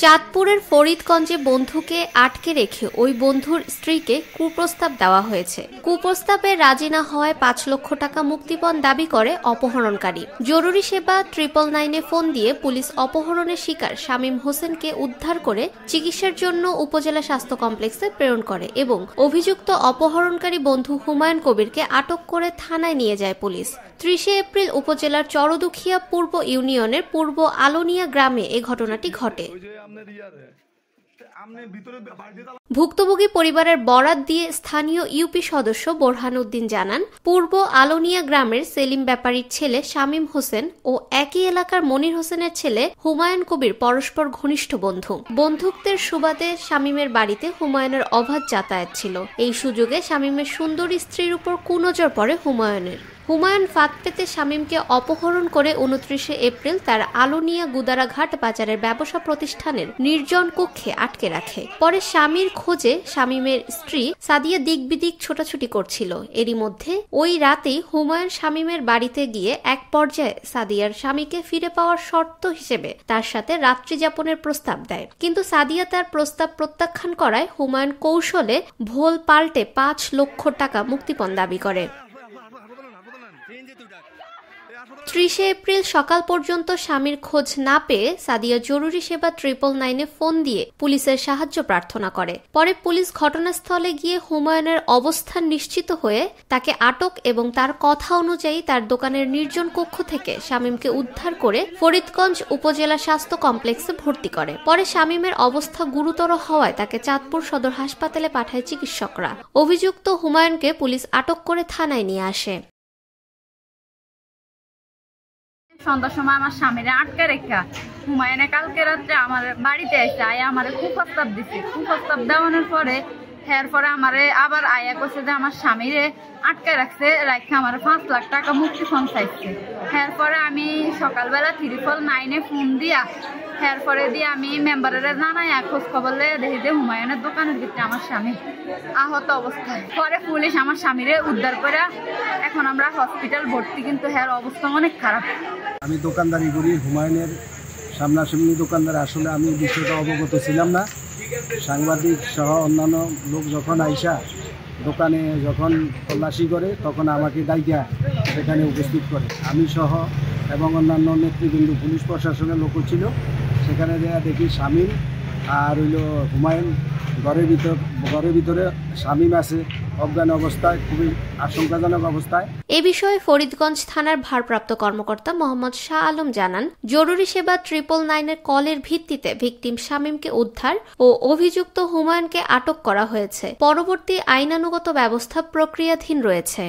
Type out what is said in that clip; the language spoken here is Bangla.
চাঁদপুরের ফরিদগঞ্জে বন্ধুকে আটকে রেখে ওই বন্ধুর স্ত্রীকে কুপ্রস্তাব দেওয়া হয়েছে। কুপ্রস্তাবে রাজি না হওয়ায় ৫ লক্ষ টাকা মুক্তিপণ দাবি করে অপহরণকারী। জরুরি সেবা 999-এ ফোন দিয়ে পুলিশ অপহরণের শিকার শামীম হোসেনকে উদ্ধার করে চিকিৎসার জন্য উপজেলা স্বাস্থ্য কমপ্লেক্সে প্রেরণ করে এবং অভিযুক্ত অপহরণকারী বন্ধু হুমায়ুন কবিরকে আটক করে থানায় নিয়ে যায় পুলিশ। ৩০ এপ্রিল উপজেলার চরদুখিয়া পূর্ব ইউনিয়নের পূর্ব আলোনিয়া গ্রামে এ ঘটনাটি ঘটে। ভুক্তভোগী পরিবারের বরাত দিয়ে স্থানীয় ইউপি সদস্য বোরহান উদ্দিন জানান, পূর্ব আলোনিয়া গ্রামের সেলিম ব্যাপারীর ছেলে শামীম হোসেন ও একই এলাকার মনির হোসেনের ছেলে হুমায়ুন কবির পরস্পর ঘনিষ্ঠ বন্ধু। বন্ধুত্বের সুবাদে শামীমের বাড়িতে হুমায়ুনের অবাধ যাতায়াত ছিল। এই সুযোগে শামীমের সুন্দরী স্ত্রীর উপর কুনজর পড়ে হুমায়ুনের। হুমায়ুন ফাঁদ পেতে শামীমকে অপহরণ করে ২৯ এপ্রিল তার আলোনিয়া গুদারাঘাট বাজারের ব্যবসা প্রতিষ্ঠানের নির্জন কক্ষে আটকে রাখে। পরে স্বামীর খোঁজে শামীমের স্ত্রী সাদিয়া দিকবিদিক ছোটাছুটি করছিল। এরই মধ্যে ওই রাতেই হুমায়ুন শামীমের বাড়িতে গিয়ে এক পর্যায়ে সাদিয়ার স্বামীকে ফিরে পাওয়ার শর্ত হিসেবে তার সাথে রাত্রি যাপনের প্রস্তাব দেয়, কিন্তু সাদিয়া তার প্রস্তাব প্রত্যাখ্যান করায় হুমায়ুন কৌশলে ভোল পাল্টে ৫ লক্ষ টাকা মুক্তিপণ দাবি করে। ৩০ এপ্রিল সকাল পর্যন্ত স্বামীর খোঁজ না পেয়ে সাদিয়া জরুরি সেবা 999-এ ফোন দিয়ে পুলিশের সাহায্য প্রার্থনা করে। পরে পুলিশ ঘটনাস্থলে গিয়ে হুমায়ুনের অবস্থান নিশ্চিত হয়ে তাকে আটক এবং তার কথা অনুযায়ী তার দোকানের নির্জন কক্ষ থেকে শামীমকে উদ্ধার করে ফরিদগঞ্জ উপজেলা স্বাস্থ্য কমপ্লেক্সে ভর্তি করে। পরে শামীমের অবস্থা গুরুতর হওয়ায় তাকে চাঁদপুর সদর হাসপাতালে পাঠায় চিকিৎসকরা। অভিযুক্ত হুমায়ুনকে পুলিশ আটক করে থানায় নিয়ে আসে। সন্ধ্যার সময় আমার স্বামীরে আটকে রেখা হুমায়ুনে কালকে রাত্রে আমার বাড়িতে এসে আয়া আমারে কুপ্রস্তাব দিছে। কুপ্রস্তাব দেওয়ানোর পরে এরপরে আমারে আবার আয়া করছে যে আমার স্বামীরে আটকে রাখছে, রাখা আমার ৫ লাখ টাকা মুক্তিপণ চাইছে। এরপরে আমি সকালবেলা 999-এ ফোন দিয়া এরপরে দিয়ে আমি মেম্বারের জানাই খোঁজ খবর দেখি যে হুমায়ুনের দোকানের ভিতরে আমার স্বামী আহত অবস্থায়। পরে পুলিশ আমার স্বামীরে উদ্ধার করে এখন আমরা হসপিটাল ভর্তি, কিন্তু এর অবস্থা অনেক খারাপ। আমি দোকানদারি করি, হুমায়ুনের সামনাসামনি দোকানদার। আসলে আমি বিষয়টা অবগত ছিলাম না। সাংবাদিক সহ অন্যান্য লোক যখন আইসা দোকানে যখন তল্লাশি করে তখন আমাকে ডাইকা সেখানে উপস্থিত করে। আমি সহ এবং অন্যান্য নেতৃবৃন্দ পুলিশ প্রশাসনের লোকও ছিল। সেখানে দেখি শামীম আর হইল হুমায়ুন ঘরের ভিতরে শামীম আছে অজ্ঞান অবস্থায়, খুবই আশঙ্কাজনক অবস্থায়। এ বিষয়ে ফরিদগঞ্জ থানার ভারপ্রাপ্ত কর্মকর্তা মোহাম্মদ শাহ আলম জানান, জরুরি সেবা 999-এর কলের ভিত্তিতে ভিকটিম শামীমকে উদ্ধার ও অভিযুক্ত হুমায়ুনকে আটক করা হয়েছে। পরবর্তী আইনানুগত ব্যবস্থা প্রক্রিয়াধীন রয়েছে।